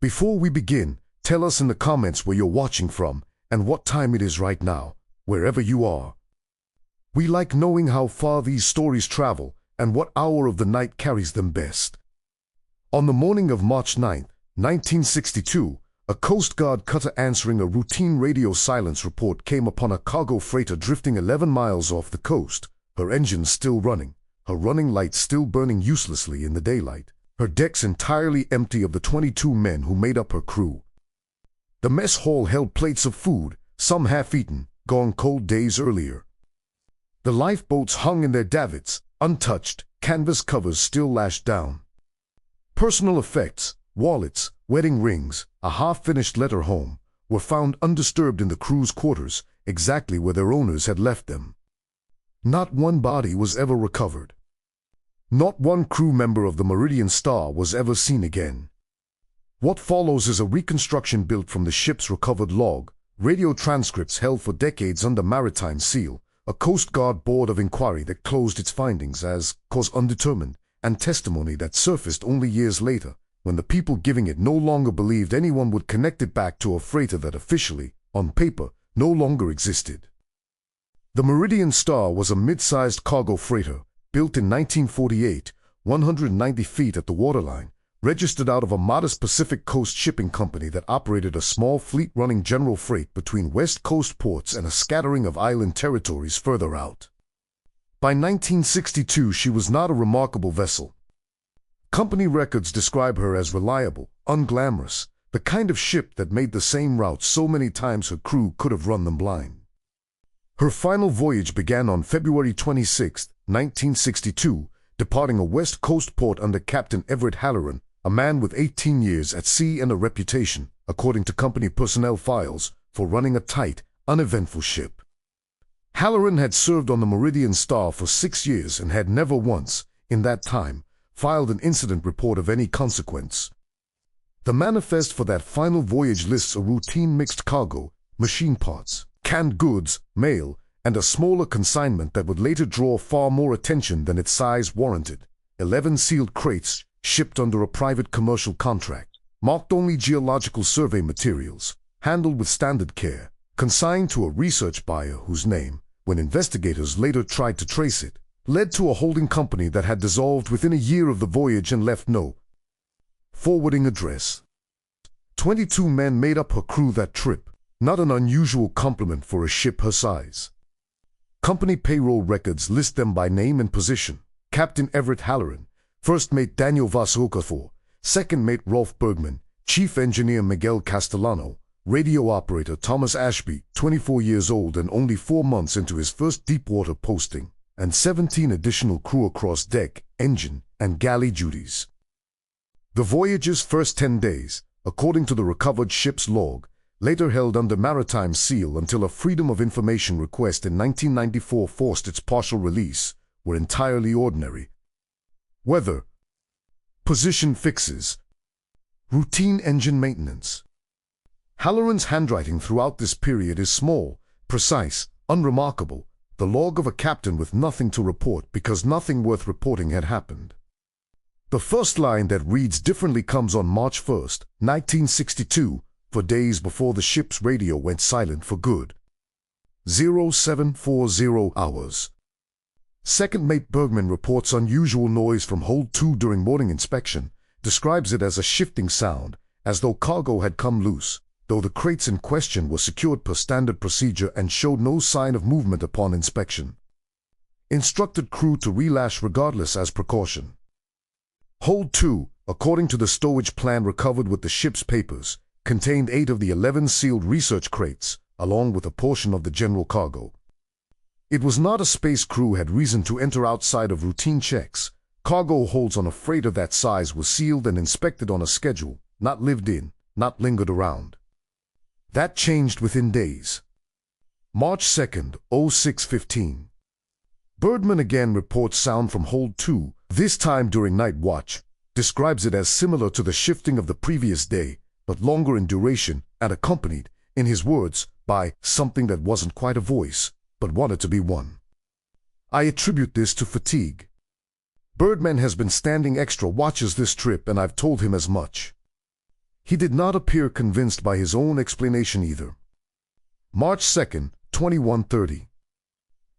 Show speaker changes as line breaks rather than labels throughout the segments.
Before we begin, tell us in the comments where you're watching from and what time it is right now, wherever you are. We like knowing how far these stories travel and what hour of the night carries them best. On the morning of March 9, 1962, a Coast Guard cutter answering a routine radio silence report came upon a cargo freighter drifting 11 miles off the coast, her engines still running, her running lights still burning uselessly in the daylight, her decks entirely empty of the 22 men who made up her crew. The mess hall held plates of food, some half-eaten, gone cold days earlier. The lifeboats hung in their davits, untouched, canvas covers still lashed down. Personal effects, wallets, wedding rings, a half-finished letter home, were found undisturbed in the crew's quarters, exactly where their owners had left them. Not one body was ever recovered. Not one crew member of the Meridian Star was ever seen again. What follows is a reconstruction built from the ship's recovered log, radio transcripts held for decades under maritime seal, a Coast Guard board of inquiry that closed its findings as cause undetermined, and testimony that surfaced only years later, when the people giving it no longer believed anyone would connect it back to a freighter that officially, on paper, no longer existed. The Meridian Star was a mid-sized cargo freighter, built in 1948, 190 feet at the waterline, registered out of a modest Pacific Coast shipping company that operated a small fleet running general freight between West Coast ports and a scattering of island territories further out. By 1962, she was not a remarkable vessel. Company records describe her as reliable, unglamorous, the kind of ship that made the same route so many times her crew could have run them blind. Her final voyage began on February 26, 1962, departing a West Coast port under Captain Everett Halloran, a man with 18 years at sea and a reputation, according to company personnel files, for running a tight, uneventful ship. Halloran had served on the Meridian Star for 6 years and had never once, in that time, filed an incident report of any consequence. The manifest for that final voyage lists a routine mixed cargo, machine parts, canned goods, mail, and a smaller consignment that would later draw far more attention than its size warranted. 11 sealed crates shipped under a private commercial contract, marked only geological survey materials, handled with standard care, consigned to a research buyer whose name, when investigators later tried to trace it, led to a holding company that had dissolved within a year of the voyage and left no forwarding address. 22 men made up her crew that trip, not an unusual complement for a ship her size. Company payroll records list them by name and position: Captain Everett Halloran, First Mate Daniel Vasokafor, Second Mate Rolf Bergman, Chief Engineer Miguel Castellano, Radio Operator Thomas Ashby, 24 years old and only 4 months into his first deepwater posting, and 17 additional crew across deck, engine, and galley duties. The voyage's first 10 days, according to the recovered ship's log, later held under maritime seal until a Freedom of Information request in 1994 forced its partial release, were entirely ordinary. Weather, position fixes, routine engine maintenance. Halloran's handwriting throughout this period is small, precise, unremarkable, the log of a captain with nothing to report because nothing worth reporting had happened. The first line that reads differently comes on March 1, 1962, for days before the ship's radio went silent for good. 0740 hours. Second Mate Bergman reports unusual noise from Hold 2 during morning inspection, describes it as a shifting sound, as though cargo had come loose, though the crates in question were secured per standard procedure and showed no sign of movement upon inspection. Instructed crew to relash regardless as precaution. Hold 2, according to the stowage plan recovered with the ship's papers, contained 8 of the 11 sealed research crates, along with a portion of the general cargo. It was not a space crew had reason to enter outside of routine checks. Cargo holds on a freighter that size was sealed and inspected on a schedule, not lived in, not lingered around. That changed within days. March 2nd, 06:15. Bergman again reports sound from Hold 2, this time during night watch, describes it as similar to the shifting of the previous day, but longer in duration and accompanied, in his words, by something that wasn't quite a voice, but wanted to be one. I attribute this to fatigue. Bergman has been standing extra watches this trip and I've told him as much. He did not appear convinced by his own explanation either. March 2nd, 21:30.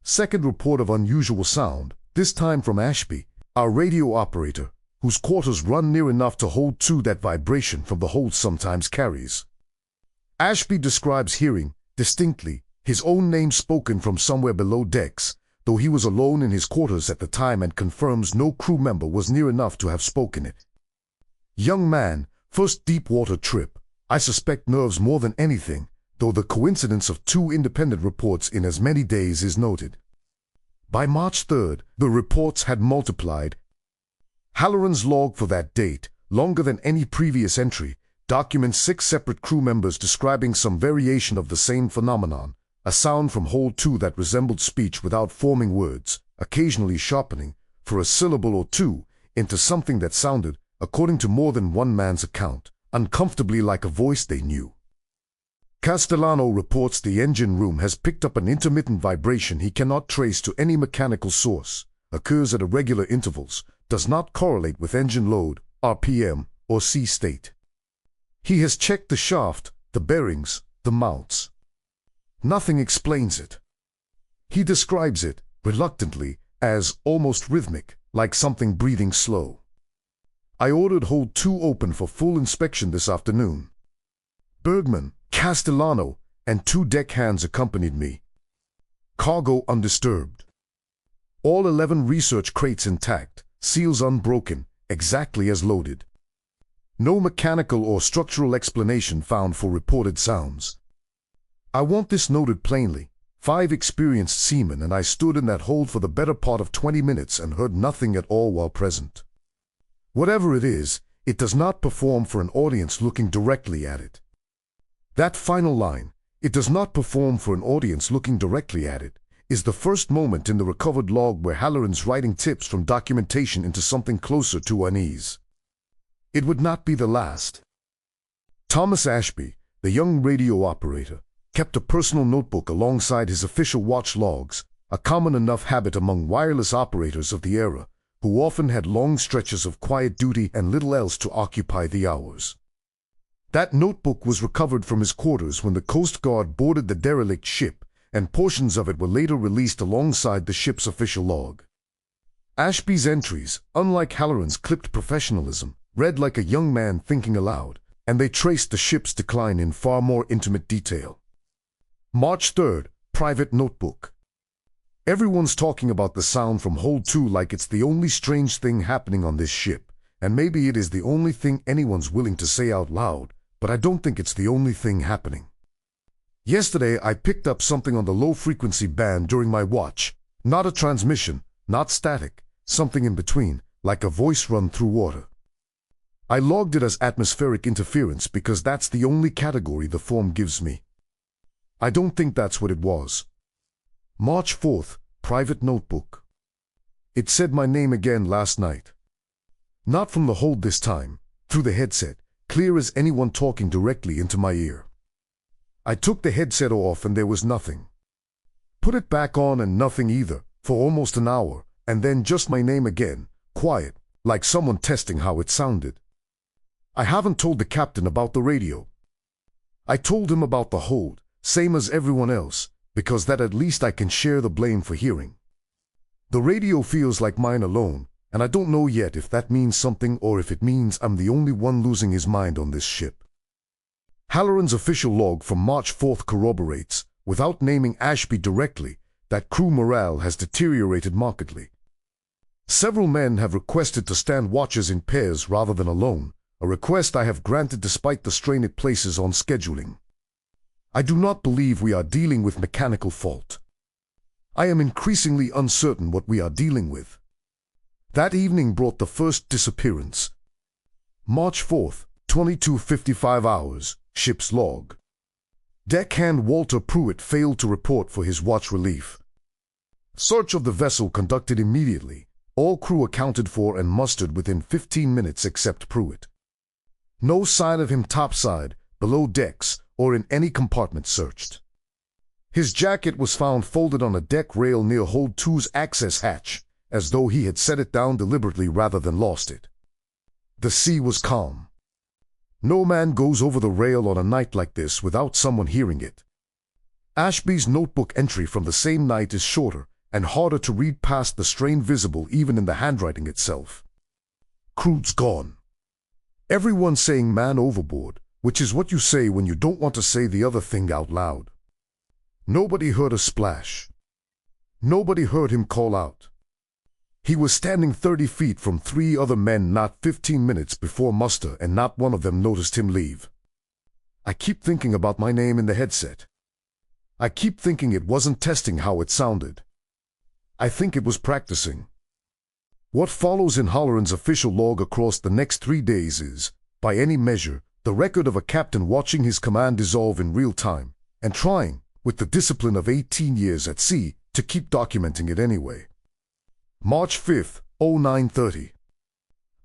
Second report of unusual sound, this time from Ashby, our radio operator, whose quarters run near enough to hold to that vibration from the hold sometimes carries. Ashby describes hearing, distinctly, his own name spoken from somewhere below decks, though he was alone in his quarters at the time, and confirms no crew member was near enough to have spoken it. Young man, first deep water trip. I suspect nerves more than anything, though the coincidence of 2 independent reports in as many days is noted. By March 3rd, the reports had multiplied. Halloran's log for that date, longer than any previous entry, documents 6 separate crew members describing some variation of the same phenomenon, a sound from hold 2 that resembled speech without forming words, occasionally sharpening, for a syllable or two, into something that sounded, according to more than one man's account, uncomfortably like a voice they knew. Castellano reports the engine room has picked up an intermittent vibration he cannot trace to any mechanical source, occurs at irregular intervals, does not correlate with engine load, RPM, or sea state. He has checked the shaft, the bearings, the mounts. Nothing explains it. He describes it, reluctantly, as almost rhythmic, like something breathing slow. I ordered hold 2 open for full inspection this afternoon. Bergman, Castellano, and 2 deckhands accompanied me. Cargo undisturbed. All 11 research crates intact, seals unbroken, exactly as loaded. No mechanical or structural explanation found for reported sounds. I want this noted plainly. 5 experienced seamen and I stood in that hold for the better part of 20 minutes and heard nothing at all while present. Whatever it is, it does not perform for an audience looking directly at it. That final line, "it does not perform for an audience looking directly at it," is the first moment in the recovered log where Halloran's writing tips from documentation into something closer to unease. It would not be the last. Thomas Ashby, the young radio operator, kept a personal notebook alongside his official watch logs, a common enough habit among wireless operators of the era, who often had long stretches of quiet duty and little else to occupy the hours. That notebook was recovered from his quarters when the Coast Guard boarded the derelict ship, and portions of it were later released alongside the ship's official log. Ashby's entries, unlike Halloran's clipped professionalism, read like a young man thinking aloud, and they traced the ship's decline in far more intimate detail. March 3rd, private notebook. Everyone's talking about the sound from hold 2 like it's the only strange thing happening on this ship, and maybe it is the only thing anyone's willing to say out loud, but I don't think it's the only thing happening. Yesterday I picked up something on the low-frequency band during my watch, not a transmission, not static, something in between, like a voice run through water. I logged it as atmospheric interference because that's the only category the form gives me. I don't think that's what it was. March 4th, private notebook. It said my name again last night. Not from the hold this time, through the headset, clear as anyone talking directly into my ear. I took the headset off and there was nothing. Put it back on and nothing either, for almost an hour, and then just my name again, quiet, like someone testing how it sounded. I haven't told the captain about the radio. I told him about the hold, same as everyone else, because that at least I can share the blame for hearing. The radio feels like mine alone, and I don't know yet if that means something or if it means I'm the only one losing his mind on this ship. Halloran's official log from March 4th corroborates, without naming Ashby directly, that crew morale has deteriorated markedly. Several men have requested to stand watches in pairs rather than alone, a request I have granted despite the strain it places on scheduling. I do not believe we are dealing with mechanical fault. I am increasingly uncertain what we are dealing with. That evening brought the first disappearance. March 4th, 22:55 hours, ship's log. Deckhand Walter Pruitt failed to report for his watch relief. Search of the vessel conducted immediately, all crew accounted for and mustered within 15 minutes except Pruitt. No sign of him topside, below decks, or in any compartment searched. His jacket was found folded on a deck rail near hold 2's access hatch, as though he had set it down deliberately rather than lost it. The sea was calm. No man goes over the rail on a night like this without someone hearing it. Ashby's notebook entry from the same night is shorter and harder to read past the strain visible even in the handwriting itself. Crew's gone. Everyone saying man overboard, which is what you say when you don't want to say the other thing out loud. Nobody heard a splash. Nobody heard him call out. He was standing 30 feet from 3 other men not 15 minutes before muster, and not one of them noticed him leave. I keep thinking about my name in the headset. I keep thinking it wasn't testing how it sounded. I think it was practicing. What follows in Halloran's official log across the next 3 days is, by any measure, the record of a captain watching his command dissolve in real time, and trying, with the discipline of 18 years at sea, to keep documenting it anyway. March 5th, 0930.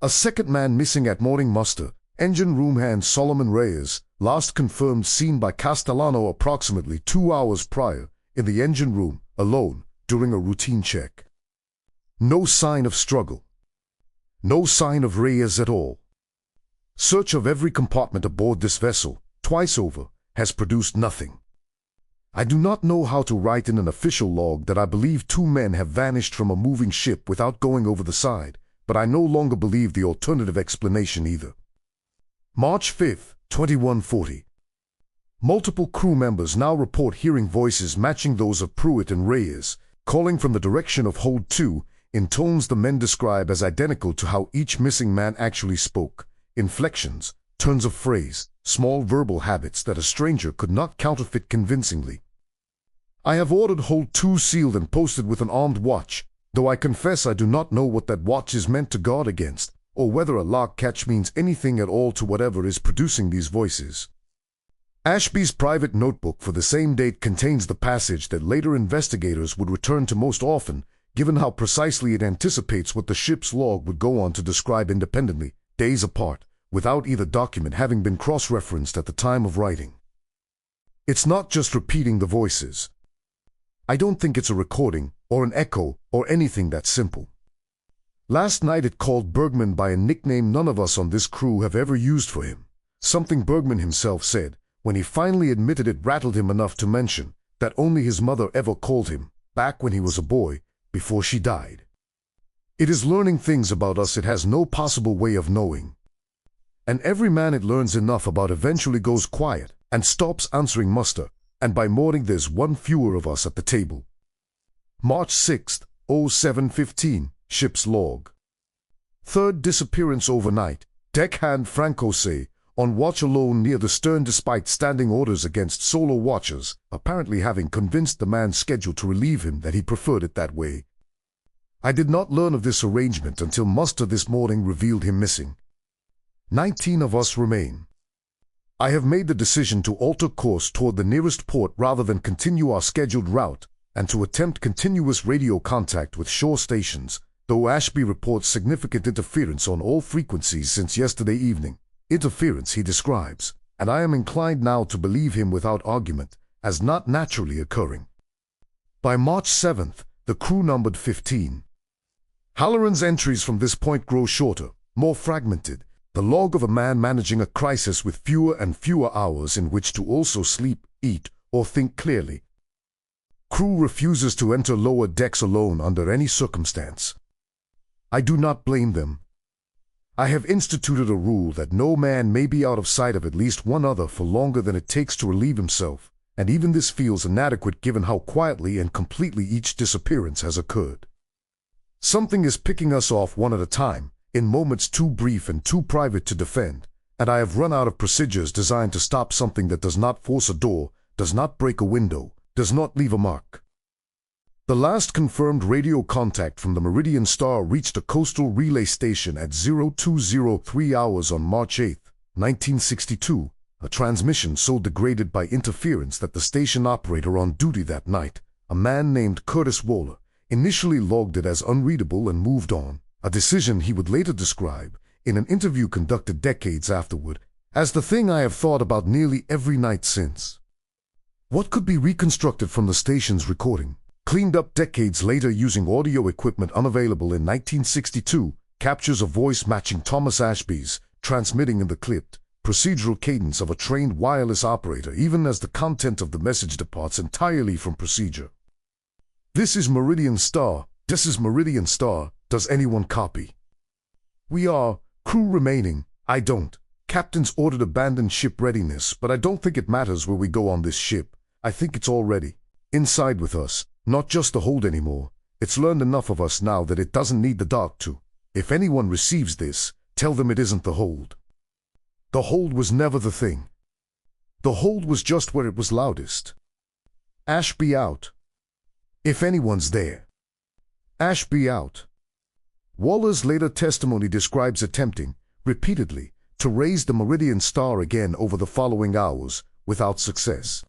A second man missing at morning muster, engine room hand Solomon Reyes, last confirmed seen by Castellano approximately 2 hours prior, in the engine room, alone, during a routine check. No sign of struggle. No sign of Reyes at all. Search of every compartment aboard this vessel, twice over, has produced nothing. I do not know how to write in an official log that I believe 2 men have vanished from a moving ship without going over the side, but I no longer believe the alternative explanation either. March 5th, 2140. Multiple crew members now report hearing voices matching those of Pruitt and Reyes, calling from the direction of Hold 2, in tones the men describe as identical to how each missing man actually spoke, inflections, turns of phrase, small verbal habits that a stranger could not counterfeit convincingly. I have ordered Hold 2 sealed and posted with an armed watch, though I confess I do not know what that watch is meant to guard against, or whether a lock catch means anything at all to whatever is producing these voices. Ashby's private notebook for the same date contains the passage that later investigators would return to most often, given how precisely it anticipates what the ship's log would go on to describe independently, days apart, without either document having been cross-referenced at the time of writing. It's not just repeating the voices. I don't think it's a recording, or an echo, or anything that simple. Last night it called Bergman by a nickname none of us on this crew have ever used for him, something Bergman himself said, when he finally admitted it rattled him enough to mention that only his mother ever called him, back when he was a boy, before she died. It is learning things about us it has no possible way of knowing. And every man it learns enough about eventually goes quiet and stops answering muster, and by morning there's 1 fewer of us at the table. March 6th, 0715, ship's log. 3rd disappearance overnight, deckhand Francose, on watch alone near the stern despite standing orders against solo watchers, apparently having convinced the man scheduled to relieve him that he preferred it that way. I did not learn of this arrangement until muster this morning revealed him missing. 19 of us remain. I have made the decision to alter course toward the nearest port rather than continue our scheduled route, and to attempt continuous radio contact with shore stations, though Ashby reports significant interference on all frequencies since yesterday evening. Interference he describes, and I am inclined now to believe him without argument, as not naturally occurring. By March 7th, the crew numbered 15. Halloran's entries from this point grow shorter, more fragmented, the log of a man managing a crisis with fewer and fewer hours in which to also sleep, eat, or think clearly. Crew refuses to enter lower decks alone under any circumstance. I do not blame them. I have instituted a rule that no man may be out of sight of at least one other for longer than it takes to relieve himself, and even this feels inadequate given how quietly and completely each disappearance has occurred. Something is picking us off one at a time, in moments too brief and too private to defend, and I have run out of procedures designed to stop something that does not force a door, does not break a window, does not leave a mark. The last confirmed radio contact from the Meridian Star reached a coastal relay station at 0203 hours on March 8, 1962, a transmission so degraded by interference that the station operator on duty that night, a man named Curtis Waller, initially logged it as unreadable and moved on, a decision he would later describe, in an interview conducted decades afterward, as the thing I have thought about nearly every night since. What could be reconstructed from the station's recording, cleaned up decades later using audio equipment unavailable in 1962, captures a voice matching Thomas Ashby's, transmitting in the clipped, procedural cadence of a trained wireless operator, even as the content of the message departs entirely from procedure. This is Meridian Star. This is Meridian Star. Does anyone copy? We are. Crew remaining. I don't. Captain's ordered abandoned ship readiness, but I don't think it matters where we go on this ship. I think it's all ready. Inside with us. Not just the hold anymore. It's learned enough of us now that it doesn't need the dark to. If anyone receives this, tell them it isn't the hold. The hold was never the thing. The hold was just where it was loudest. Ash be out. If anyone's there. Ash be out. Waller's later testimony describes attempting, repeatedly, to raise the Meridian Star again over the following hours, without success.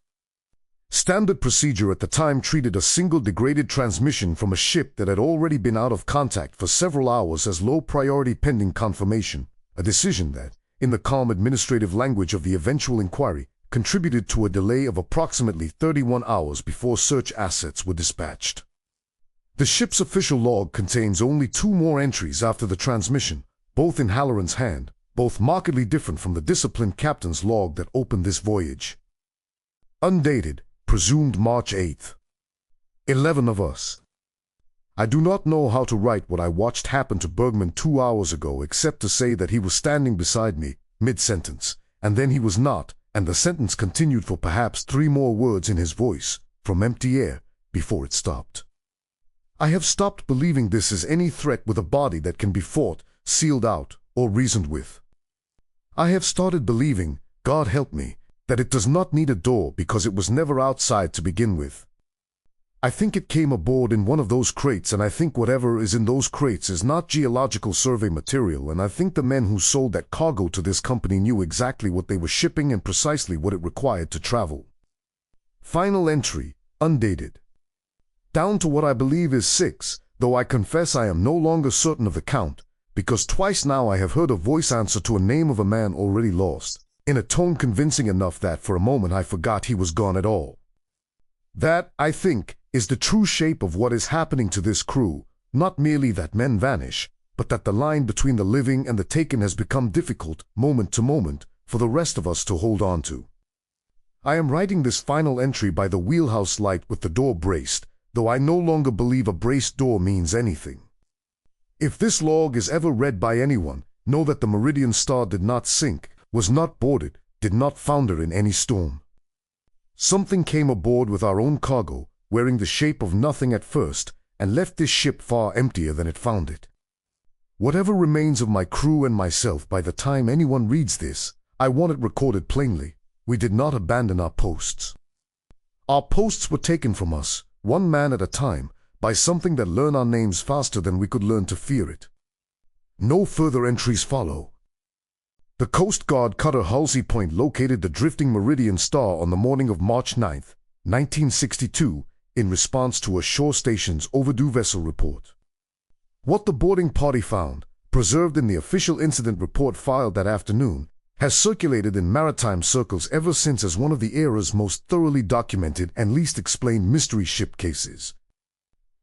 Standard procedure at the time treated a single degraded transmission from a ship that had already been out of contact for several hours as low priority pending confirmation, a decision that, in the calm administrative language of the eventual inquiry, contributed to a delay of approximately 31 hours before search assets were dispatched. The ship's official log contains only 2 more entries after the transmission, both in Halloran's hand, both markedly different from the disciplined captain's log that opened this voyage. Undated, presumed March 8th. 11 of us. I do not know how to write what I watched happen to Bergman 2 hours ago except to say that he was standing beside me, mid-sentence, and then he was not, and the sentence continued for perhaps 3 more words in his voice, from empty air, before it stopped. I have stopped believing this is any threat with a body that can be fought, sealed out, or reasoned with. I have started believing, God help me, that it does not need a door because it was never outside to begin with. I think it came aboard in one of those crates, and I think whatever is in those crates is not geological survey material, and I think the men who sold that cargo to this company knew exactly what they were shipping and precisely what it required to travel. Final entry, undated. Down to what I believe is 6, though I confess I am no longer certain of the count, because twice now I have heard a voice answer to a name of a man already lost, in a tone convincing enough that for a moment I forgot he was gone at all. That, I think, is the true shape of what is happening to this crew, not merely that men vanish, but that the line between the living and the taken has become difficult, moment to moment, for the rest of us to hold on to. I am writing this final entry by the wheelhouse light with the door braced, though I no longer believe a braced door means anything. If this log is ever read by anyone, know that the Meridian Star did not sink, was not boarded, did not founder in any storm. Something came aboard with our own cargo, wearing the shape of nothing at first, and left this ship far emptier than it found it. Whatever remains of my crew and myself by the time anyone reads this, I want it recorded plainly. We did not abandon our posts. Our posts were taken from us, one man at a time, by something that learned our names faster than we could learn to fear it. No further entries follow. The Coast Guard cutter Halsey Point located the drifting Meridian Star on the morning of March 9, 1962, in response to a shore station's overdue vessel report. What the boarding party found, preserved in the official incident report filed that afternoon, has circulated in maritime circles ever since as one of the era's most thoroughly documented and least explained mystery ship cases.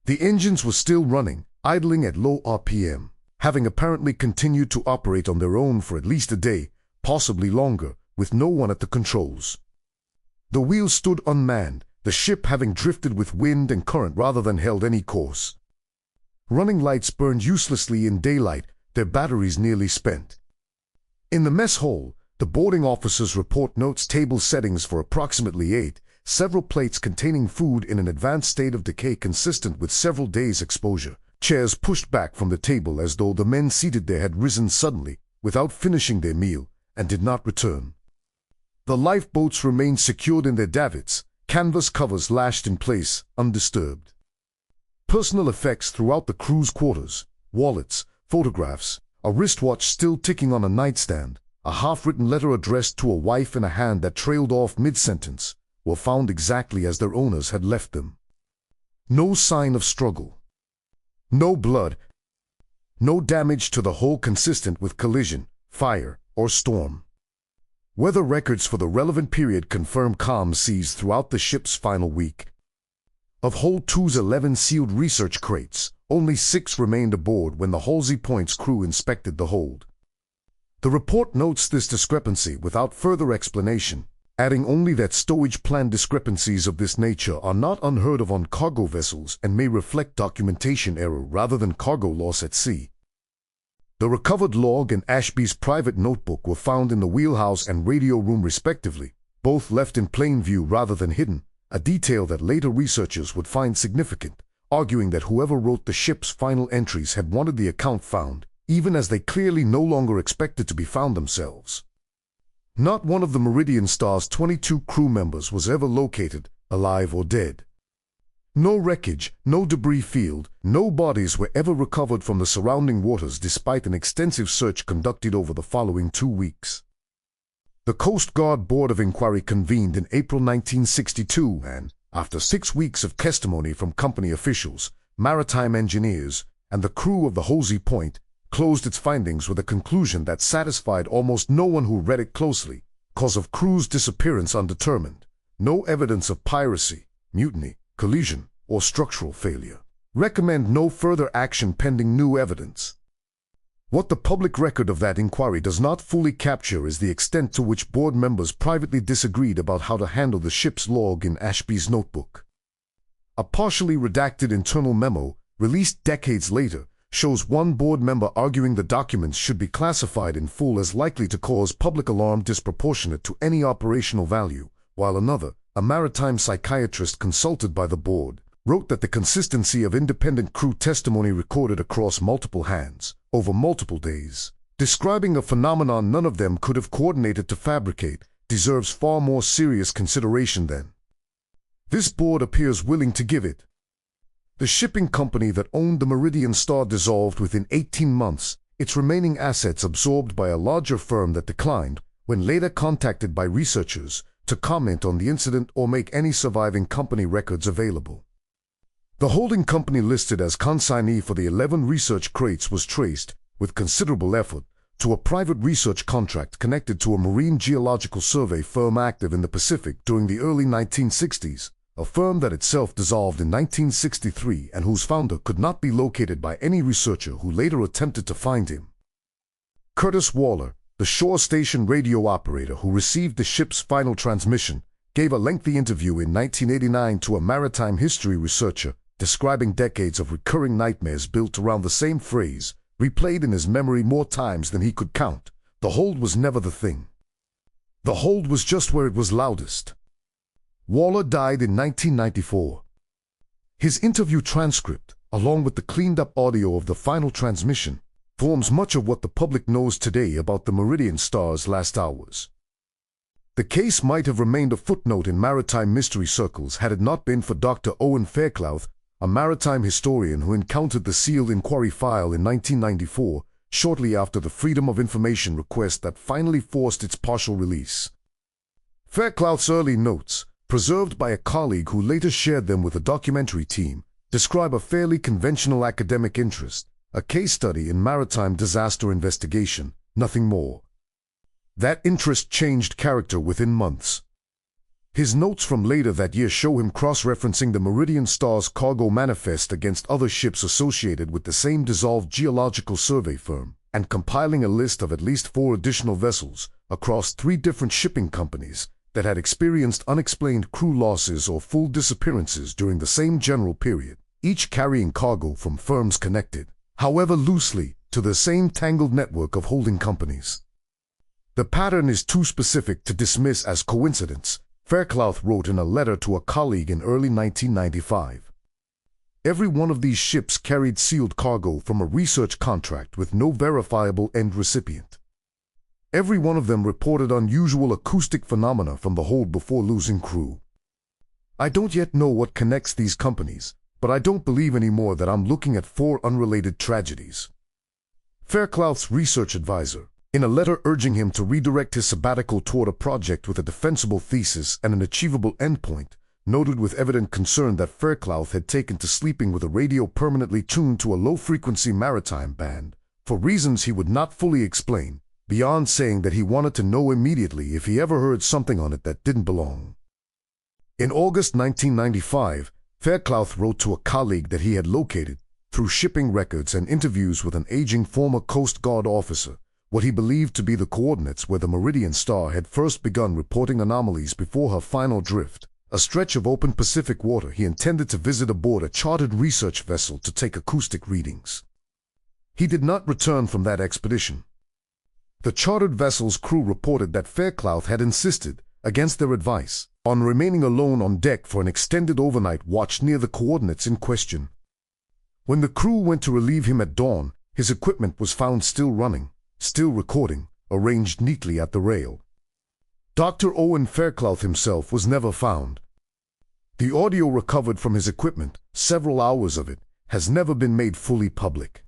The engines were still running, idling at low RPM, having apparently continued to operate on their own for at least a day, possibly longer, with no one at the controls. The wheels stood unmanned, the ship having drifted with wind and current rather than held any course. Running lights burned uselessly in daylight, their batteries nearly spent. In the mess hall, the boarding officers' report notes table settings for approximately 8, several plates containing food in an advanced state of decay consistent with several days' exposure, chairs pushed back from the table as though the men seated there had risen suddenly, without finishing their meal, and did not return. The lifeboats remained secured in their davits, canvas covers lashed in place, undisturbed. Personal effects throughout the crew's quarters, wallets, photographs, a wristwatch still ticking on a nightstand, a half-written letter addressed to a wife in a hand that trailed off mid-sentence, were found exactly as their owners had left them. No sign of struggle. No blood. No damage to the hull consistent with collision, fire, or storm. Weather records for the relevant period confirm calm seas throughout the ship's final week. Of Hold 2's 11 sealed research crates, only 6 remained aboard when the Halsey Point's crew inspected the hold. The report notes this discrepancy without further explanation, adding only that stowage plan discrepancies of this nature are not unheard of on cargo vessels and may reflect documentation error rather than cargo loss at sea. The recovered log and Ashby's private notebook were found in the wheelhouse and radio room respectively, both left in plain view rather than hidden, a detail that later researchers would find significant, arguing that whoever wrote the ship's final entries had wanted the account found, even as they clearly no longer expected to be found themselves. Not one of the Meridian Star's 22 crew members was ever located, alive or dead. No wreckage, no debris field, no bodies were ever recovered from the surrounding waters despite an extensive search conducted over the following 2 weeks. The Coast Guard Board of Inquiry convened in April 1962 and, after 6 weeks of testimony from company officials, maritime engineers, and the crew of the Halsey Point, closed its findings with a conclusion that satisfied almost no one who read it closely. Cause of crew's disappearance undetermined. No evidence of piracy, mutiny, collision, or structural failure. Recommend no further action pending new evidence. What the public record of that inquiry does not fully capture is the extent to which board members privately disagreed about how to handle the ship's log in Ashby's notebook. A partially redacted internal memo, released decades later, shows one board member arguing the documents should be classified in full as likely to cause public alarm disproportionate to any operational value, while another, a maritime psychiatrist consulted by the board, wrote that the consistency of independent crew testimony recorded across multiple hands, over multiple days, describing a phenomenon none of them could have coordinated to fabricate, deserves far more serious consideration than. This board appears willing to give it. The shipping company that owned the Meridian Star dissolved within 18 months, its remaining assets absorbed by a larger firm that declined, when later contacted by researchers, to comment on the incident or make any surviving company records available. The holding company listed as consignee for the 11 research crates was traced, with considerable effort, to a private research contract connected to a marine geological survey firm active in the Pacific during the early 1960s, a firm that itself dissolved in 1963 and whose founder could not be located by any researcher who later attempted to find him. Curtis Waller, the shore station radio operator who received the ship's final transmission, gave a lengthy interview in 1989 to a maritime history researcher, describing decades of recurring nightmares built around the same phrase, replayed in his memory more times than he could count. The hold was never the thing. The hold was just where it was loudest. Waller died in 1994. His interview transcript, along with the cleaned-up audio of the final transmission, forms much of what the public knows today about the Meridian Star's last hours. The case might have remained a footnote in maritime mystery circles had it not been for Dr. Owen Fairclough, a maritime historian who encountered the sealed inquiry file in 1994, shortly after the Freedom of Information request that finally forced its partial release. Fairclough's early notes, preserved by a colleague who later shared them with a documentary team, describe a fairly conventional academic interest, a case study in maritime disaster investigation, nothing more. That interest changed character within months. His notes from later that year show him cross-referencing the Meridian Star's cargo manifest against other ships associated with the same dissolved geological survey firm, and compiling a list of at least 4 additional vessels across 3 different shipping companies that had experienced unexplained crew losses or full disappearances during the same general period, each carrying cargo from firms connected, however loosely, to the same tangled network of holding companies. The pattern is too specific to dismiss as coincidence, Fairclough wrote in a letter to a colleague in early 1995. Every one of these ships carried sealed cargo from a research contract with no verifiable end recipient. Every one of them reported unusual acoustic phenomena from the hold before losing crew. I don't yet know what connects these companies, but I don't believe anymore that I'm looking at 4 unrelated tragedies. Fairclough's research advisor, in a letter urging him to redirect his sabbatical toward a project with a defensible thesis and an achievable endpoint, noted with evident concern that Fairclough had taken to sleeping with a radio permanently tuned to a low-frequency maritime band, for reasons he would not fully explain, beyond saying that he wanted to know immediately if he ever heard something on it that didn't belong. In August 1995, Fairclough wrote to a colleague that he had located, through shipping records and interviews with an aging former Coast Guard officer, what he believed to be the coordinates where the Meridian Star had first begun reporting anomalies before her final drift, a stretch of open Pacific water he intended to visit aboard a chartered research vessel to take acoustic readings. He did not return from that expedition. The chartered vessel's crew reported that Fairclough had insisted, against their advice, on remaining alone on deck for an extended overnight watch near the coordinates in question. When the crew went to relieve him at dawn, his equipment was found still running, still recording, arranged neatly at the rail. Dr. Owen Fairclough himself was never found. The audio recovered from his equipment, several hours of it, has never been made fully public.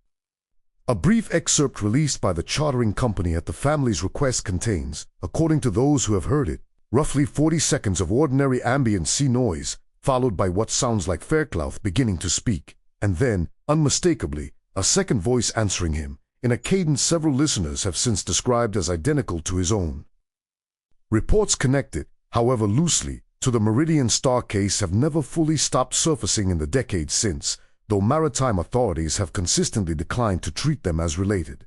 A brief excerpt released by the chartering company at the family's request contains, according to those who have heard it, roughly 40 seconds of ordinary ambient sea noise, followed by what sounds like Fairclough beginning to speak, and then, unmistakably, a second voice answering him, in a cadence several listeners have since described as identical to his own. Reports connected, however loosely, to the Meridian Star case have never fully stopped surfacing in the decades since, though maritime authorities have consistently declined to treat them as related.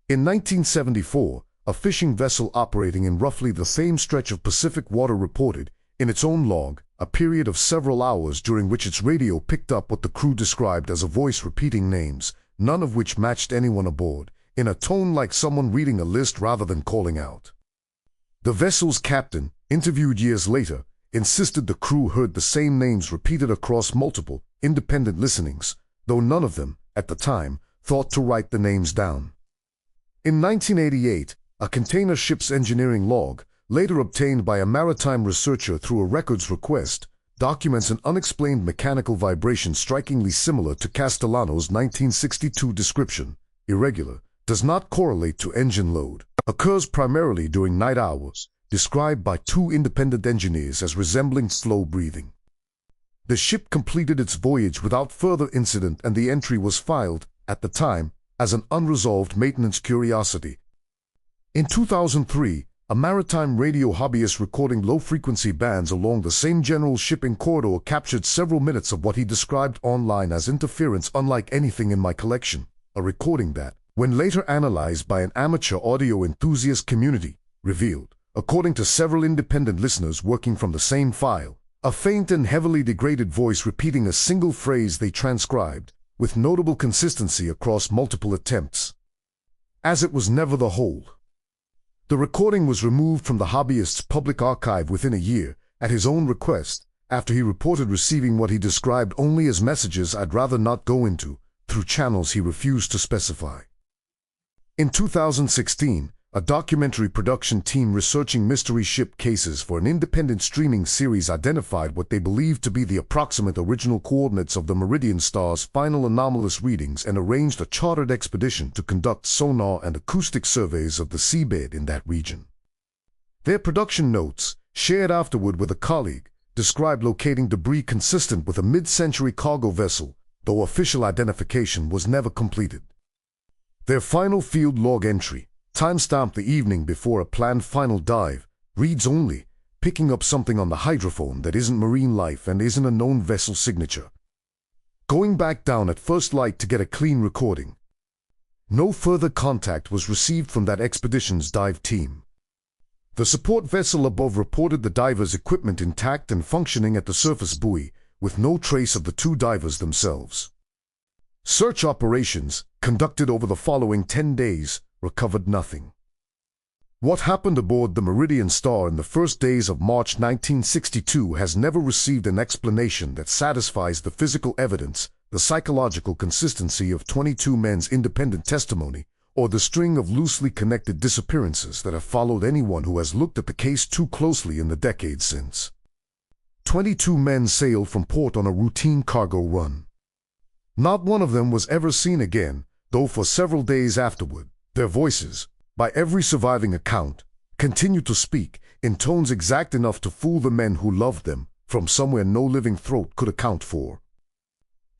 In 1974, a fishing vessel operating in roughly the same stretch of Pacific water reported, in its own log, a period of several hours during which its radio picked up what the crew described as a voice repeating names, none of which matched anyone aboard, in a tone like someone reading a list rather than calling out. The vessel's captain, interviewed years later, insisted the crew heard the same names repeated across multiple, independent listenings, though none of them, at the time, thought to write the names down. In 1988, a container ship's engineering log, later obtained by a maritime researcher through a records request, documents an unexplained mechanical vibration strikingly similar to Castellano's 1962 description, irregular, does not correlate to engine load, occurs primarily during night hours, described by two independent engineers as resembling slow breathing. The ship completed its voyage without further incident and the entry was filed, at the time, as an unresolved maintenance curiosity. In 2003, a maritime radio hobbyist recording low-frequency bands along the same general shipping corridor captured several minutes of what he described online as interference unlike anything in my collection, a recording that, when later analyzed by an amateur audio enthusiast community, revealed, according to several independent listeners working from the same file, a faint and heavily degraded voice repeating a single phrase they transcribed, with notable consistency across multiple attempts. As it was never the whole. The recording was removed from the hobbyist's public archive within a year, at his own request, after he reported receiving what he described only as messages I'd rather not go into, through channels he refused to specify. In 2016, a documentary production team researching mystery ship cases for an independent streaming series identified what they believed to be the approximate original coordinates of the Meridian Star's final anomalous readings and arranged a chartered expedition to conduct sonar and acoustic surveys of the seabed in that region. Their production notes, shared afterward with a colleague, described locating debris consistent with a mid-century cargo vessel, though official identification was never completed. Their final field log entry, time-stamped the evening before a planned final dive, reads only, picking up something on the hydrophone that isn't marine life and isn't a known vessel signature. Going back down at first light to get a clean recording. No further contact was received from that expedition's dive team. The support vessel above reported the divers' equipment intact and functioning at the surface buoy, with no trace of the two divers themselves. Search operations, conducted over the following 10 days, recovered nothing. What happened aboard the Meridian Star in the first days of March 1962 has never received an explanation that satisfies the physical evidence, the psychological consistency of 22 men's independent testimony, or the string of loosely connected disappearances that have followed anyone who has looked at the case too closely in the decades since. 22 men sailed from port on a routine cargo run. Not one of them was ever seen again, though for several days afterward, their voices, by every surviving account, continued to speak in tones exact enough to fool the men who loved them from somewhere no living throat could account for.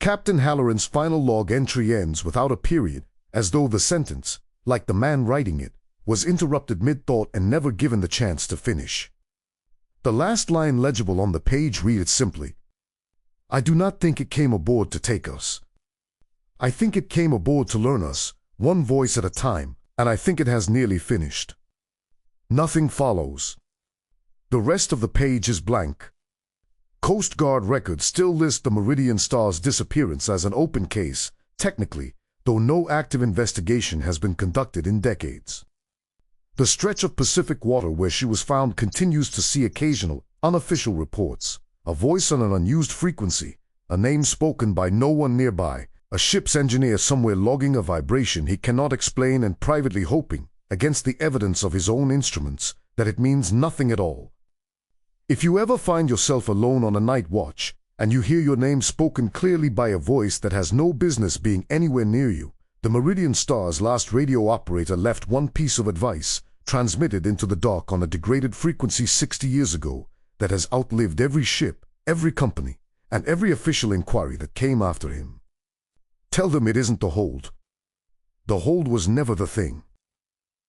Captain Halloran's final log entry ends without a period, as though the sentence, like the man writing it, was interrupted mid-thought and never given the chance to finish. The last line legible on the page reads simply, "I do not think it came aboard to take us. I think it came aboard to learn us, one voice at a time, and I think it has nearly finished. Nothing follows. The rest of the page is blank. Coast Guard records still list the Meridian Star's disappearance as an open case, technically, though no active investigation has been conducted in decades. The stretch of Pacific water where she was found continues to see occasional, unofficial reports, a voice on an unused frequency, a name spoken by no one nearby, a ship's engineer somewhere logging a vibration he cannot explain and privately hoping, against the evidence of his own instruments, that it means nothing at all. If you ever find yourself alone on a night watch, and you hear your name spoken clearly by a voice that has no business being anywhere near you, the Meridian Star's last radio operator left one piece of advice, transmitted into the dark on a degraded frequency 60 years ago, that has outlived every ship, every company, and every official inquiry that came after him. Tell them it isn't the hold. The hold was never the thing.